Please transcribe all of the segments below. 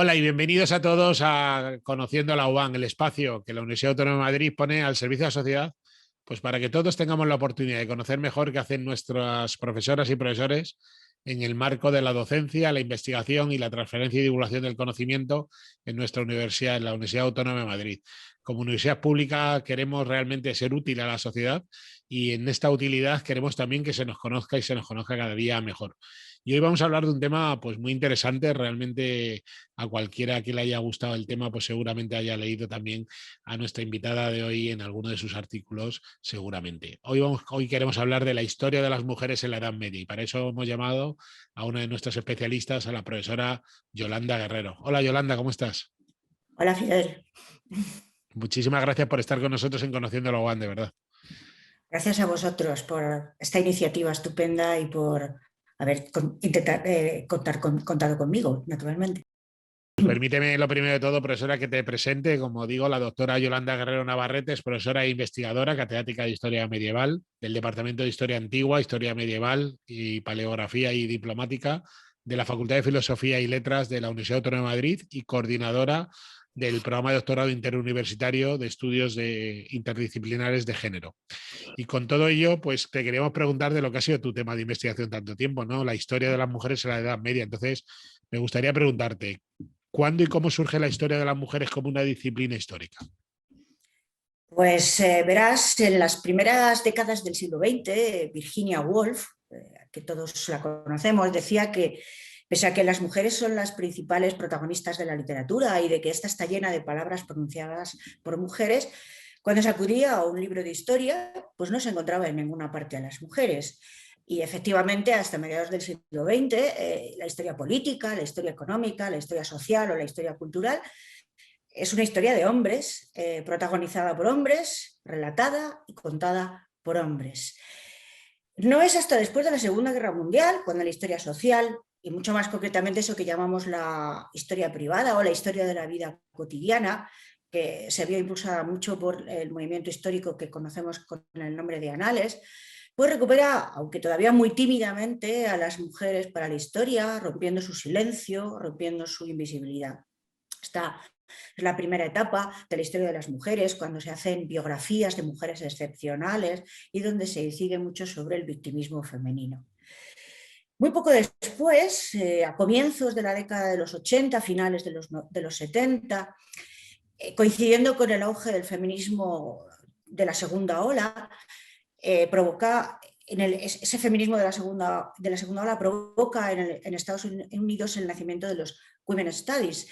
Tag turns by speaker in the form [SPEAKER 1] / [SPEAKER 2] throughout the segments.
[SPEAKER 1] Hola y bienvenidos a todos a Conociendo la UAM, el espacio que la Universidad Autónoma de Madrid pone al servicio de la sociedad, pues para que todos tengamos la oportunidad de conocer mejor qué hacen nuestras profesoras y profesores en el marco de la docencia, la investigación y la transferencia y divulgación del conocimiento en nuestra universidad, en la Universidad Autónoma de Madrid. Como universidad pública queremos realmente ser útil a la sociedad y en esta utilidad queremos también que se nos conozca y se nos conozca cada día mejor. Y hoy vamos a hablar de un tema pues muy interesante, realmente a cualquiera que le haya gustado el tema, pues seguramente haya leído también a nuestra invitada de hoy en alguno de sus artículos, seguramente. Hoy queremos hablar de la historia de las mujeres en la Edad Media y para eso hemos llamado a una de nuestras especialistas, a la profesora Yolanda Guerrero. Hola Yolanda, ¿cómo estás?
[SPEAKER 2] Hola, Fidel.
[SPEAKER 1] Muchísimas gracias por estar con nosotros en Conociendo la UAM, de verdad.
[SPEAKER 2] Gracias a vosotros por esta iniciativa estupenda y por haber contado conmigo, naturalmente.
[SPEAKER 1] Permíteme lo primero de todo, profesora, que te presente. Como digo, la doctora Yolanda Guerrero Navarrete es profesora e investigadora, catedrática de Historia Medieval del Departamento de Historia Antigua, Historia Medieval y Paleografía y Diplomática de la Facultad de Filosofía y Letras de la Universidad Autónoma de Madrid y coordinadora del programa de doctorado interuniversitario de estudios interdisciplinares de género. Y con todo ello, pues te queríamos preguntar de lo que ha sido tu tema de investigación tanto tiempo, ¿no? La historia de las mujeres en la Edad Media. Entonces, me gustaría preguntarte, ¿cuándo y cómo surge la historia de las mujeres como una disciplina histórica?
[SPEAKER 2] Pues verás, en las primeras décadas del siglo XX, Virginia Woolf, que todos la conocemos, decía que pese a que las mujeres son las principales protagonistas de la literatura y de que ésta está llena de palabras pronunciadas por mujeres, cuando se acudía a un libro de historia, pues no se encontraba en ninguna parte a las mujeres. Y efectivamente, hasta mediados del siglo XX, la historia política, la historia económica, la historia social o la historia cultural es una historia de hombres, protagonizada por hombres, relatada y contada por hombres. No es hasta después de la Segunda Guerra Mundial, cuando la historia social, y mucho más concretamente eso que llamamos la historia privada o la historia de la vida cotidiana, que se vio impulsada mucho por el movimiento histórico que conocemos con el nombre de Anales, pues recupera, aunque todavía muy tímidamente, a las mujeres para la historia, rompiendo su silencio, rompiendo su invisibilidad. Esta es la primera etapa de la historia de las mujeres, cuando se hacen biografías de mujeres excepcionales y donde se incide mucho sobre el victimismo femenino. Muy poco después, a comienzos de la década de los 80, finales de los 70, coincidiendo con el auge del feminismo de la segunda ola, provoca ese feminismo de la segunda ola provoca en Estados Unidos el nacimiento de los Women's Studies.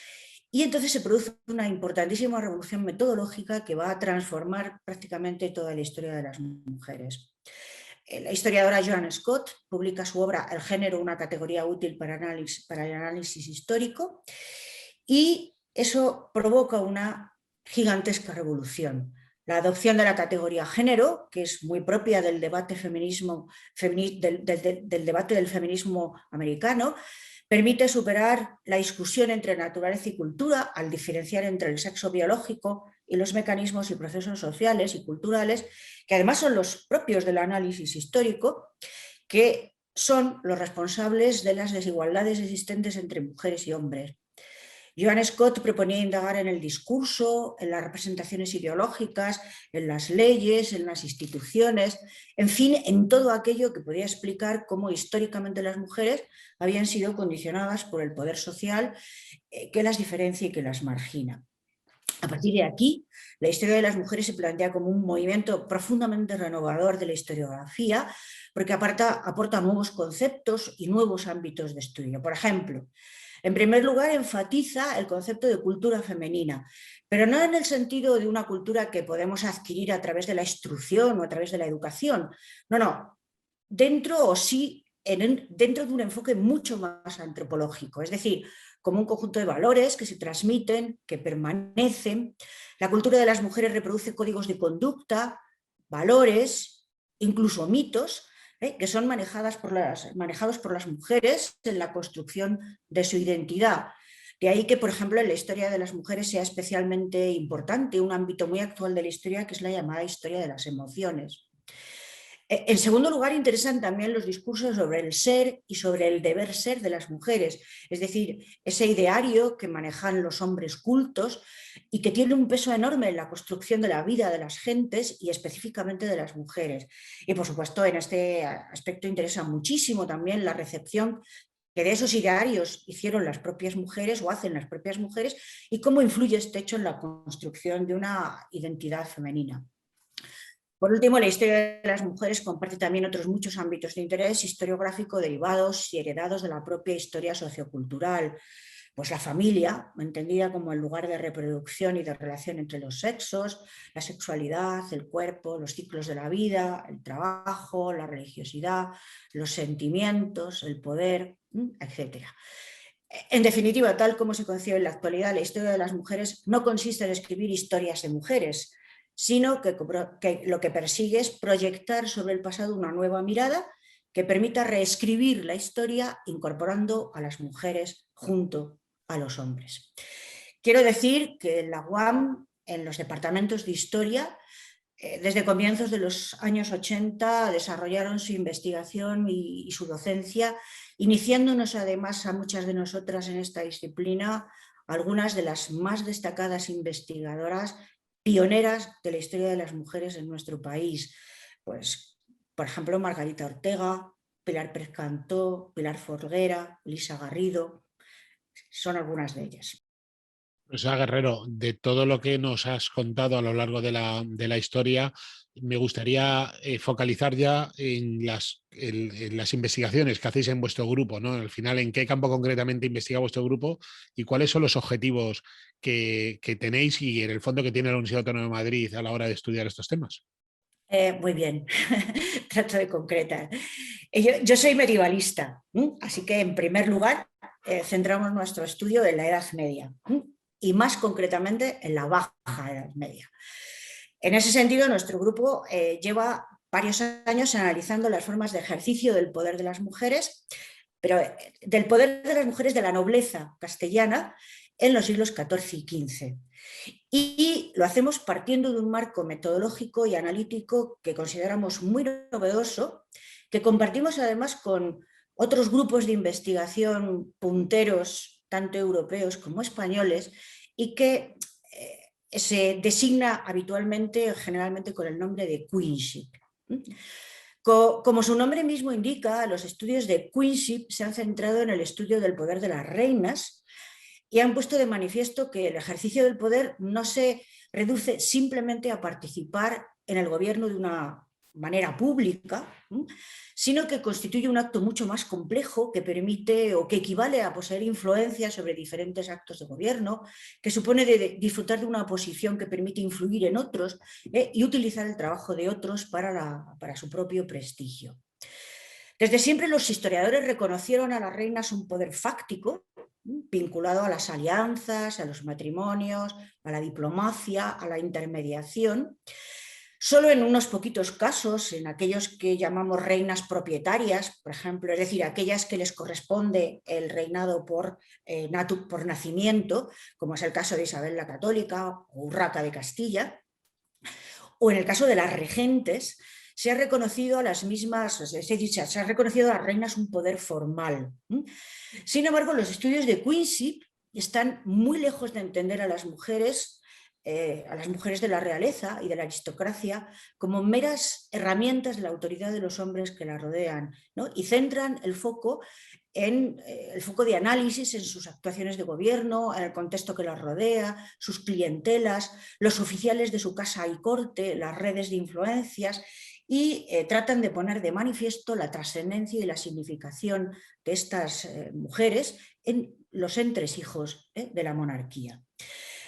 [SPEAKER 2] Y entonces se produce una importantísima revolución metodológica que va a transformar prácticamente toda la historia de las mujeres. La historiadora Joan Scott publica su obra El género, una categoría útil para el análisis histórico, y eso provoca una gigantesca revolución. La adopción de la categoría género, que es muy propia del debate del debate del feminismo americano, permite superar la discusión entre naturaleza y cultura al diferenciar entre el sexo biológico y los mecanismos y procesos sociales y culturales, que además son los propios del análisis histórico, que son los responsables de las desigualdades existentes entre mujeres y hombres. Joan Scott proponía indagar en el discurso, en las representaciones ideológicas, en las leyes, en las instituciones, en fin, en todo aquello que podía explicar cómo históricamente las mujeres habían sido condicionadas por el poder social que las diferencia y que las margina. A partir de aquí, la historia de las mujeres se plantea como un movimiento profundamente renovador de la historiografía, porque aporta nuevos conceptos y nuevos ámbitos de estudio. Por ejemplo, en primer lugar, enfatiza el concepto de cultura femenina, pero no en el sentido de una cultura que podemos adquirir a través de la instrucción o a través de la educación. No, dentro de un enfoque mucho más antropológico, es decir, como un conjunto de valores que se transmiten, que permanecen. La cultura de las mujeres reproduce códigos de conducta, valores, incluso mitos, que son manejados por las mujeres en la construcción de su identidad. De ahí que, por ejemplo, en la historia de las mujeres sea especialmente importante un ámbito muy actual de la historia, que es la llamada historia de las emociones. En segundo lugar, interesan también los discursos sobre el ser y sobre el deber ser de las mujeres, es decir, ese ideario que manejan los hombres cultos y que tiene un peso enorme en la construcción de la vida de las gentes y específicamente de las mujeres. Y por supuesto, en este aspecto interesa muchísimo también la recepción que de esos idearios hicieron las propias mujeres o hacen las propias mujeres y cómo influye este hecho en la construcción de una identidad femenina. Por último, la historia de las mujeres comparte también otros muchos ámbitos de interés historiográfico derivados y heredados de la propia historia sociocultural. Pues la familia, entendida como el lugar de reproducción y de relación entre los sexos, la sexualidad, el cuerpo, los ciclos de la vida, el trabajo, la religiosidad, los sentimientos, el poder, etc. En definitiva, tal como se concibe en la actualidad, la historia de las mujeres no consiste en escribir historias de mujeres, sino que lo que persigue es proyectar sobre el pasado una nueva mirada que permita reescribir la historia incorporando a las mujeres junto a los hombres. Quiero decir que en la UAM, en los departamentos de historia, desde comienzos de los años 80 desarrollaron su investigación y su docencia, iniciándonos además a muchas de nosotras en esta disciplina, algunas de las más destacadas investigadoras pioneras de la historia de las mujeres en nuestro país. Pues, por ejemplo, Margarita Ortega, Pilar Pérez Cantó, Pilar Folguera, Lisa Garrido, son algunas de ellas.
[SPEAKER 1] O sea, Guerrero, de todo lo que nos has contado a lo largo de la historia, me gustaría focalizar ya en las investigaciones que hacéis en vuestro grupo, ¿no? Al final, ¿en qué campo concretamente investiga vuestro grupo y cuáles son los objetivos que tenéis y en el fondo que tiene la Universidad Autónoma de Madrid a la hora de estudiar estos temas?
[SPEAKER 2] Muy bien, trato de concretar. Yo soy medievalista, así que en primer lugar centramos nuestro estudio en la Edad Media y más concretamente en la Baja Edad Media. En ese sentido, nuestro grupo lleva varios años analizando las formas de ejercicio del poder de las mujeres, pero del poder de las mujeres de la nobleza castellana en los siglos XIV y XV. Y lo hacemos partiendo de un marco metodológico y analítico que consideramos muy novedoso, que compartimos además con otros grupos de investigación punteros, tanto europeos como españoles, y que se designa habitualmente, generalmente con el nombre de queenship. Como su nombre mismo indica, los estudios de queenship se han centrado en el estudio del poder de las reinas y han puesto de manifiesto que el ejercicio del poder no se reduce simplemente a participar en el gobierno de una manera pública, sino que constituye un acto mucho más complejo que permite o que equivale a poseer influencia sobre diferentes actos de gobierno, que supone disfrutar de una posición que permite influir en otros y utilizar el trabajo de otros para su propio prestigio. Desde siempre los historiadores reconocieron a las reinas un poder fáctico vinculado a las alianzas, a los matrimonios, a la diplomacia, a la intermediación. Solo en unos poquitos casos, en aquellos que llamamos reinas propietarias, por ejemplo, es decir, aquellas que les corresponde el reinado por nacimiento, como es el caso de Isabel la Católica o Urraca de Castilla, o en el caso de las regentes, se ha reconocido a las mismas, es decir, se ha reconocido a las reinas un poder formal. Sin embargo, los estudios de queenship están muy lejos de entender a las mujeres de la realeza y de la aristocracia como meras herramientas de la autoridad de los hombres que la rodean, ¿no? Y centran el foco de análisis en sus actuaciones de gobierno, en el contexto que las rodea, sus clientelas, los oficiales de su casa y corte, las redes de influencias, y tratan de poner de manifiesto la trascendencia y la significación de estas mujeres en los entresijos de la monarquía.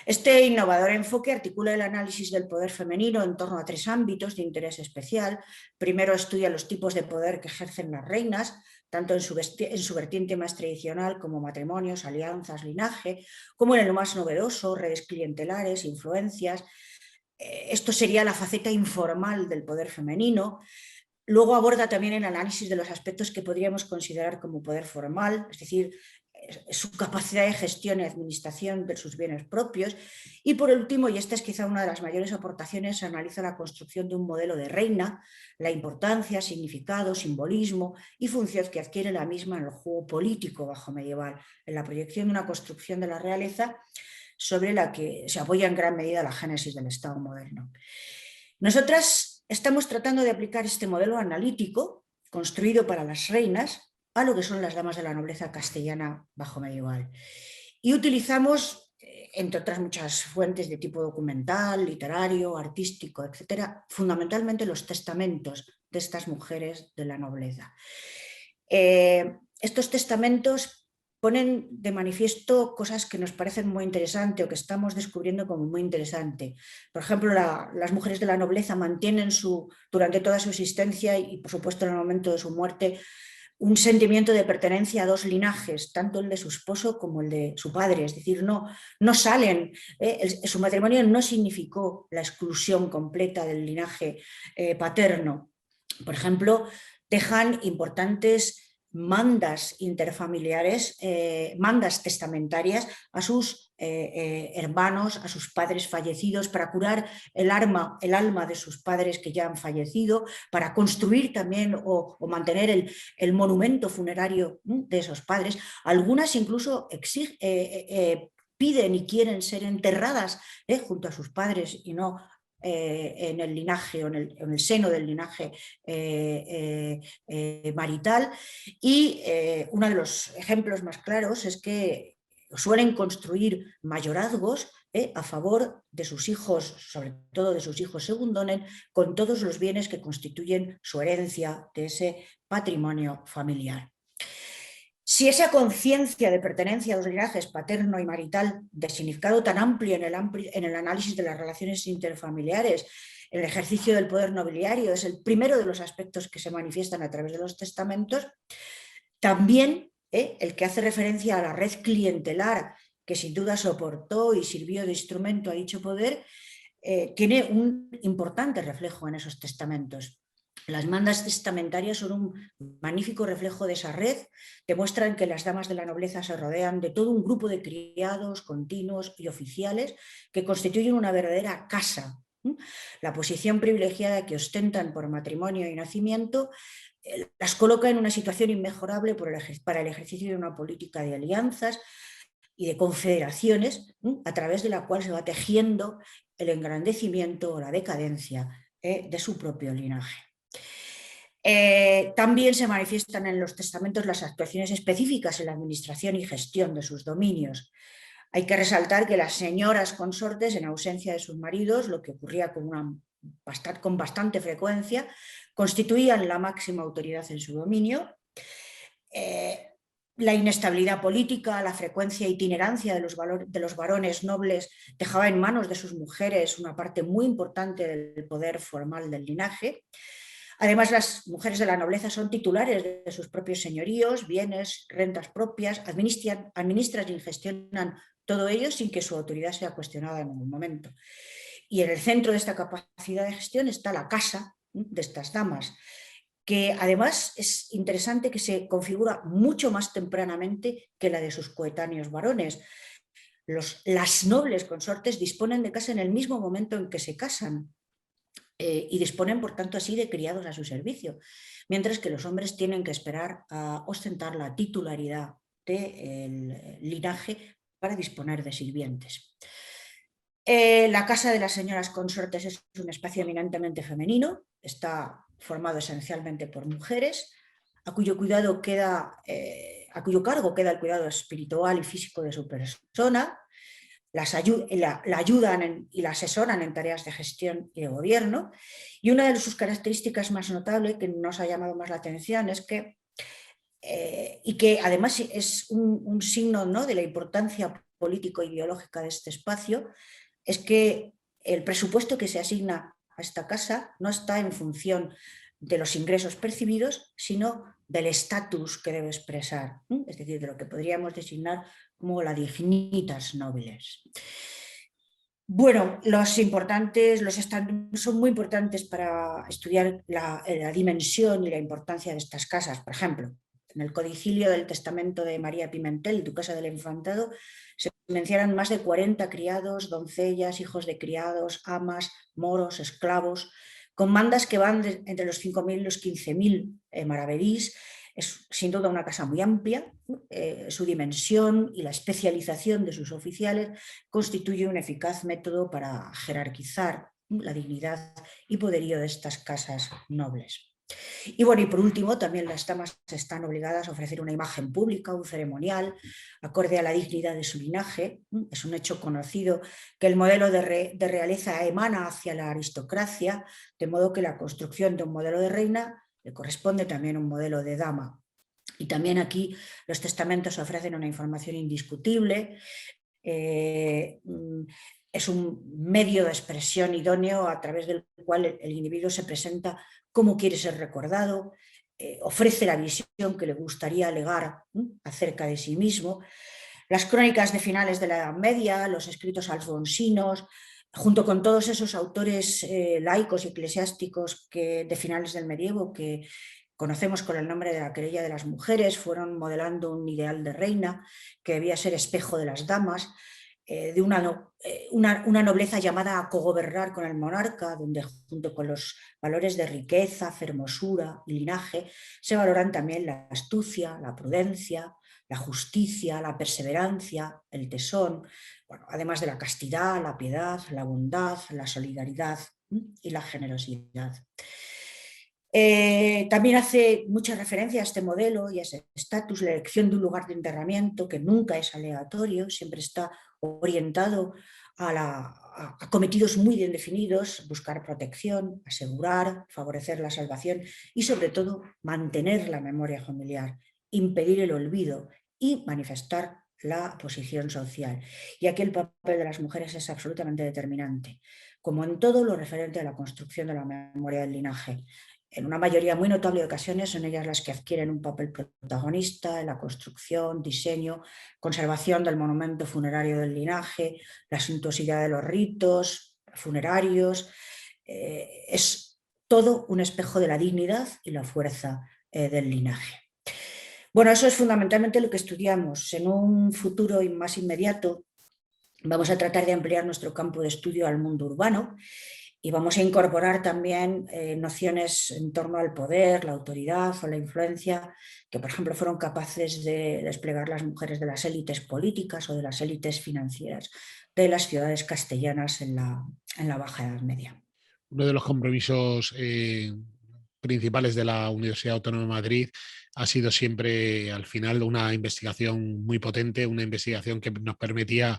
[SPEAKER 2] Este innovador enfoque articula el análisis del poder femenino en torno a tres ámbitos de interés especial. Primero estudia los tipos de poder que ejercen las reinas, tanto en su vertiente más tradicional como matrimonios, alianzas, linaje, como en lo más novedoso, redes clientelares, influencias. Esto sería la faceta informal del poder femenino. Luego aborda también el análisis de los aspectos que podríamos considerar como poder formal, es decir, su capacidad de gestión y administración de sus bienes propios. Y por último, y esta es quizá una de las mayores aportaciones, se analiza la construcción de un modelo de reina, la importancia, significado, simbolismo y función que adquiere la misma en el juego político bajo medieval, en la proyección de una construcción de la realeza sobre la que se apoya en gran medida la génesis del Estado moderno. Nosotras estamos tratando de aplicar este modelo analítico construido para las reinas a lo que son las damas de la nobleza castellana bajo medieval. Y utilizamos, entre otras muchas fuentes de tipo documental, literario, artístico, etcétera, fundamentalmente los testamentos de estas mujeres de la nobleza. Estos testamentos ponen de manifiesto cosas que nos parecen muy interesantes o que estamos descubriendo como muy interesante. Por ejemplo, las mujeres de la nobleza mantienen durante toda su existencia y, por supuesto, en el momento de su muerte, un sentimiento de pertenencia a dos linajes, tanto el de su esposo como el de su padre, es decir, no salen, su matrimonio no significó la exclusión completa del linaje paterno. Por ejemplo, dejan importantes mandas interfamiliares, mandas testamentarias a sus hermanos, a sus padres fallecidos, para curar el alma de sus padres que ya han fallecido, para construir también o mantener el monumento funerario de esos padres. Algunas incluso piden y quieren ser enterradas junto a sus padres y no en el linaje o en el seno del linaje marital. Y uno de los ejemplos más claros es que suelen construir mayorazgos a favor de sus hijos, sobre todo de sus hijos segundones, con todos los bienes que constituyen su herencia de ese patrimonio familiar. Si esa conciencia de pertenencia a los linajes paterno y marital, de significado tan amplio en el análisis de las relaciones interfamiliares, el ejercicio del poder nobiliario, es el primero de los aspectos que se manifiestan a través de los testamentos, también el que hace referencia a la red clientelar que sin duda soportó y sirvió de instrumento a dicho poder, tiene un importante reflejo en esos testamentos. Las mandas testamentarias son un magnífico reflejo de esa red, demuestran que las damas de la nobleza se rodean de todo un grupo de criados continuos y oficiales que constituyen una verdadera casa. La posición privilegiada que ostentan por matrimonio y nacimiento las coloca en una situación inmejorable para el ejercicio de una política de alianzas y de confederaciones, a través de la cual se va tejiendo el engrandecimiento o la decadencia de su propio linaje. También se manifiestan en los testamentos las actuaciones específicas en la administración y gestión de sus dominios. Hay que resaltar que las señoras consortes, en ausencia de sus maridos, lo que ocurría con bastante frecuencia, constituían la máxima autoridad en su dominio. La inestabilidad política, la frecuencia e itinerancia de los varones nobles dejaba en manos de sus mujeres una parte muy importante del poder formal del linaje. Además, las mujeres de la nobleza son titulares de sus propios señoríos, bienes, rentas propias, administran y gestionan todo ello sin que su autoridad sea cuestionada en ningún momento. Y en el centro de esta capacidad de gestión está la casa de estas damas, que además es interesante que se configura mucho más tempranamente que la de sus coetáneos varones. Las nobles consortes disponen de casa en el mismo momento en que se casan, y disponen, por tanto, así de criados a su servicio, mientras que los hombres tienen que esperar a ostentar la titularidad del linaje para disponer de sirvientes. La casa de las señoras consortes es un espacio eminentemente femenino, está formado esencialmente por mujeres, a cuyo cargo queda el cuidado espiritual y físico de su persona. La ayudan y la asesoran en tareas de gestión y de gobierno. Y una de sus características más notables, que nos ha llamado más la atención, es que, y que además es un signo, ¿no?, de la importancia político-ideológica de este espacio, es que el presupuesto que se asigna a esta casa no está en función de los ingresos percibidos, sino del estatus que debe expresar, es decir, de lo que podríamos designar como la dignitas nobiles. Bueno, los estándares son muy importantes para estudiar la dimensión y la importancia de estas casas. Por ejemplo, En el codicilio del testamento de María Pimentel, duquesa del Infantado, se mencionan más de 40 criados, doncellas, hijos de criados, amas, moros, esclavos, con mandas que van entre los 5.000 y los 15.000 maravedís. Es sin duda una casa muy amplia. Su dimensión y la especialización de sus oficiales constituye un eficaz método para jerarquizar la dignidad y poderío de estas casas nobles. Y bueno, y por último, también las damas están obligadas a ofrecer una imagen pública, un ceremonial, acorde a la dignidad de su linaje. Es un hecho conocido que el modelo de realeza emana hacia la aristocracia, de modo que la construcción de un modelo de reina le corresponde también un modelo de dama. Y también aquí los testamentos ofrecen una información indiscutible. Es un medio de expresión idóneo a través del cual el individuo se presenta cómo quiere ser recordado, ofrece la visión que le gustaría legar acerca de sí mismo. Las crónicas de finales de la Edad Media, los escritos alfonsinos, junto con todos esos autores laicos y eclesiásticos de finales del medievo que conocemos con el nombre de la querella de las mujeres, fueron modelando un ideal de reina que debía ser espejo de las damas, de una nobleza llamada a cogobernar con el monarca, donde junto con los valores de riqueza, fermosura y linaje, se valoran también la astucia, la prudencia, la justicia, la perseverancia, el tesón, bueno, además de la castidad, la piedad, la bondad, la solidaridad y la generosidad. También hace mucha referencia a este modelo y a ese estatus, la elección de un lugar de enterramiento que nunca es aleatorio, siempre está orientado a cometidos muy bien definidos, buscar protección, asegurar, favorecer la salvación y sobre todo mantener la memoria familiar, impedir el olvido y manifestar la posición social. Y aquí el papel de las mujeres es absolutamente determinante, como en todo lo referente a la construcción de la memoria del linaje. En una mayoría muy notable de ocasiones son ellas las que adquieren un papel protagonista en la construcción, diseño, conservación del monumento funerario del linaje, la suntuosidad de los ritos funerarios. Es todo un espejo de la dignidad y la fuerza del linaje. Bueno, eso es fundamentalmente lo que estudiamos. En un futuro más inmediato vamos a tratar de ampliar nuestro campo de estudio al mundo urbano y vamos a incorporar también nociones en torno al poder, la autoridad o la influencia que, por ejemplo, fueron capaces de desplegar las mujeres de las élites políticas o de las élites financieras de las ciudades castellanas en la Baja Edad Media.
[SPEAKER 1] Uno de los compromisos principales de la Universidad Autónoma de Madrid ha sido siempre, al final, una investigación muy potente, una investigación que nos permitía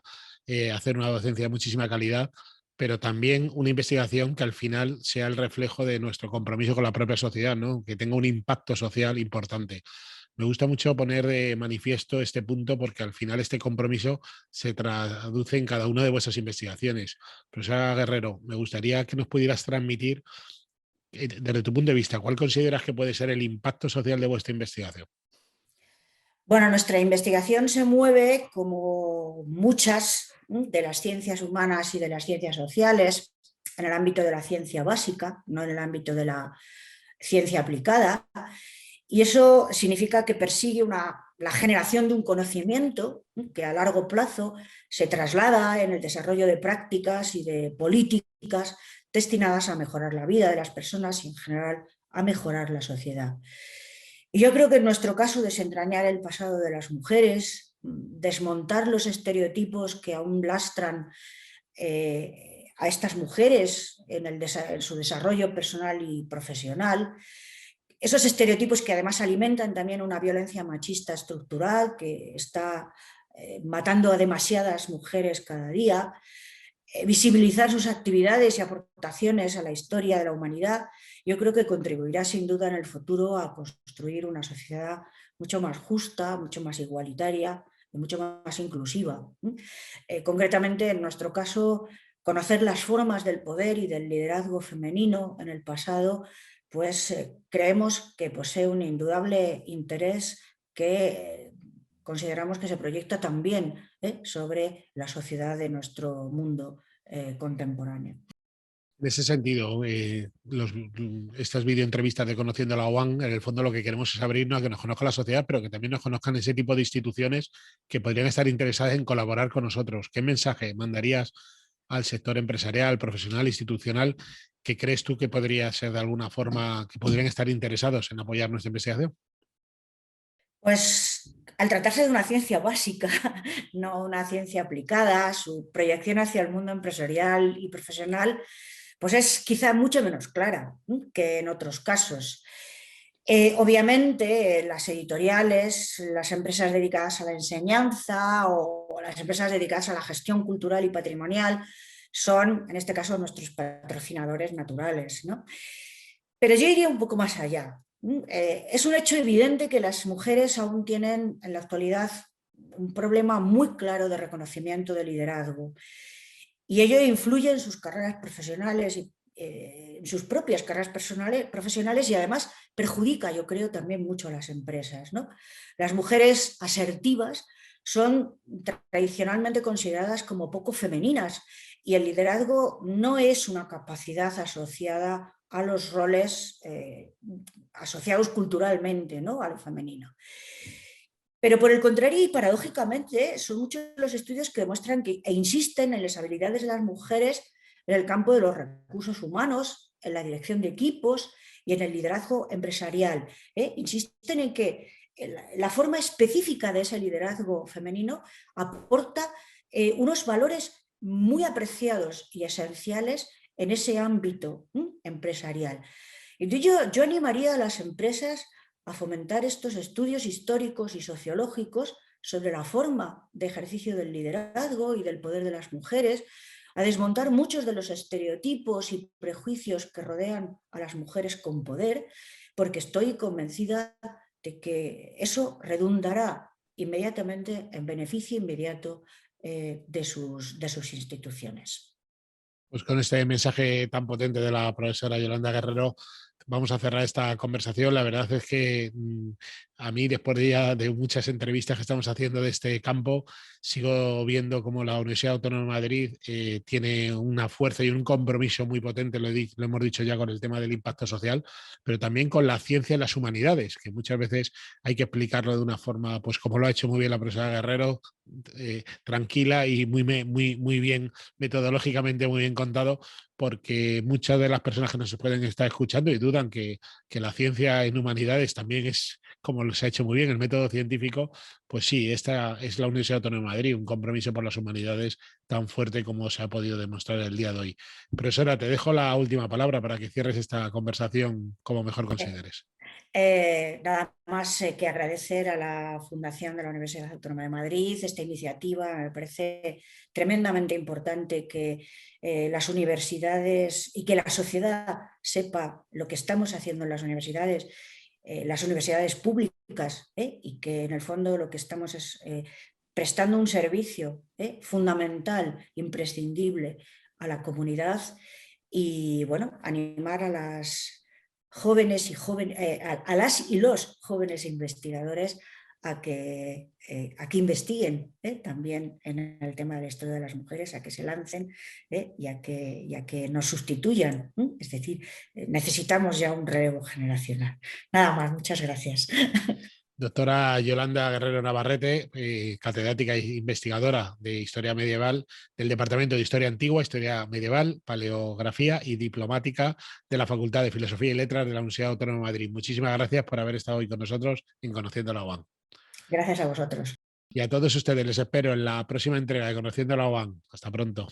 [SPEAKER 1] hacer una docencia de muchísima calidad, pero también una investigación que al final sea el reflejo de nuestro compromiso con la propia sociedad, ¿no? Que tenga un impacto social importante. Me gusta mucho poner de manifiesto este punto porque al final este compromiso se traduce en cada una de vuestras investigaciones. Profesora Guerrero, me gustaría que nos pudieras transmitir, desde tu punto de vista, ¿cuál consideras que puede ser el impacto social de vuestra investigación?
[SPEAKER 2] Bueno, nuestra investigación se mueve, como muchas de las ciencias humanas y de las ciencias sociales, en el ámbito de la ciencia básica, no en el ámbito de la ciencia aplicada. Y eso significa que persigue la generación de un conocimiento que a largo plazo se traslada en el desarrollo de prácticas y de políticas destinadas a mejorar la vida de las personas y en general a mejorar la sociedad. Y yo creo que en nuestro caso desentrañar el pasado de las mujeres, desmontar los estereotipos que aún lastran a estas mujeres en su desarrollo personal y profesional, esos estereotipos que además alimentan también una violencia machista estructural que está matando a demasiadas mujeres cada día, visibilizar sus actividades y aportaciones a la historia de la humanidad, yo creo que contribuirá sin duda en el futuro a construir una sociedad mucho más justa, mucho más igualitaria y mucho más inclusiva. Concretamente, en nuestro caso, conocer las formas del poder y del liderazgo femenino en el pasado, pues creemos que posee un indudable interés que consideramos que se proyecta también sobre la sociedad de nuestro mundo contemporáneo.
[SPEAKER 1] En ese sentido, estas videoentrevistas de Conociendo la UAM, en el fondo lo que queremos es abrirnos a que nos conozca la sociedad, pero que también nos conozcan ese tipo de instituciones que podrían estar interesadas en colaborar con nosotros. ¿Qué mensaje mandarías al sector empresarial, profesional, institucional, que crees tú que podría ser de alguna forma, que podrían estar interesados en apoyar nuestra investigación?
[SPEAKER 2] Pues al tratarse de una ciencia básica, no una ciencia aplicada, su proyección hacia el mundo empresarial y profesional, pues es quizá mucho menos clara, ¿no?, que en otros casos. Obviamente, las editoriales, las empresas dedicadas a la enseñanza o las empresas dedicadas a la gestión cultural y patrimonial son, en este caso, nuestros patrocinadores naturales, ¿no? Pero yo iría un poco más allá. Es un hecho evidente que las mujeres aún tienen en la actualidad un problema muy claro de reconocimiento de liderazgo y ello influye en sus carreras profesionales y en sus propias carreras profesionales y además perjudica, yo creo, también mucho a las empresas, ¿no? Las mujeres asertivas son tradicionalmente consideradas como poco femeninas y el liderazgo no es una capacidad asociada a los roles asociados culturalmente, ¿no?, a lo femenino. Pero por el contrario, y paradójicamente, son muchos los estudios que demuestran e insisten en las habilidades de las mujeres en el campo de los recursos humanos, en la dirección de equipos y en el liderazgo empresarial. Insisten en que la forma específica de ese liderazgo femenino aporta unos valores muy apreciados y esenciales en ese ámbito empresarial. Entonces yo animaría a las empresas a fomentar estos estudios históricos y sociológicos sobre la forma de ejercicio del liderazgo y del poder de las mujeres, a desmontar muchos de los estereotipos y prejuicios que rodean a las mujeres con poder, porque estoy convencida de que eso redundará inmediatamente en beneficio inmediato de sus instituciones.
[SPEAKER 1] Pues con este mensaje tan potente de la profesora Yolanda Guerrero, vamos a cerrar esta conversación. La verdad es que a mí, después de muchas entrevistas que estamos haciendo de este campo, sigo viendo cómo la Universidad Autónoma de Madrid tiene una fuerza y un compromiso muy potente, lo hemos dicho ya, con el tema del impacto social, pero también con la ciencia y las humanidades, que muchas veces hay que explicarlo de una forma, pues como lo ha hecho muy bien la profesora Guerrero, tranquila y muy bien, metodológicamente muy bien contado, porque muchas de las personas que nos pueden estar escuchando y dudan que la ciencia en humanidades también es, como se ha hecho muy bien, el método científico, pues sí, esta es la Universidad Autónoma de Madrid, un compromiso por las humanidades tan fuerte como se ha podido demostrar el día de hoy. Profesora, te dejo la última palabra para que cierres esta conversación como mejor consideres.
[SPEAKER 2] Nada más que agradecer a la Fundación de la Universidad Autónoma de Madrid esta iniciativa. Me parece tremendamente importante que las universidades y que la sociedad sepa lo que estamos haciendo en las universidades públicas, y que en el fondo lo que estamos es prestando un servicio fundamental, imprescindible a la comunidad y, bueno, animar a las jóvenes y a las y los jóvenes investigadores a que investiguen también en el tema de la historia de las mujeres, a que se lancen y a que nos sustituyan. Es decir, necesitamos ya un relevo generacional. Nada más, muchas gracias.
[SPEAKER 1] Doctora Yolanda Guerrero Navarrete, catedrática e investigadora de Historia Medieval del Departamento de Historia Antigua, Historia Medieval, Paleografía y Diplomática de la Facultad de Filosofía y Letras de la Universidad Autónoma de Madrid. Muchísimas gracias por haber estado hoy con nosotros en Conociendo la UAM.
[SPEAKER 2] Gracias a vosotros.
[SPEAKER 1] Y a todos ustedes les espero en la próxima entrega de Conociendo la UAM. Hasta pronto.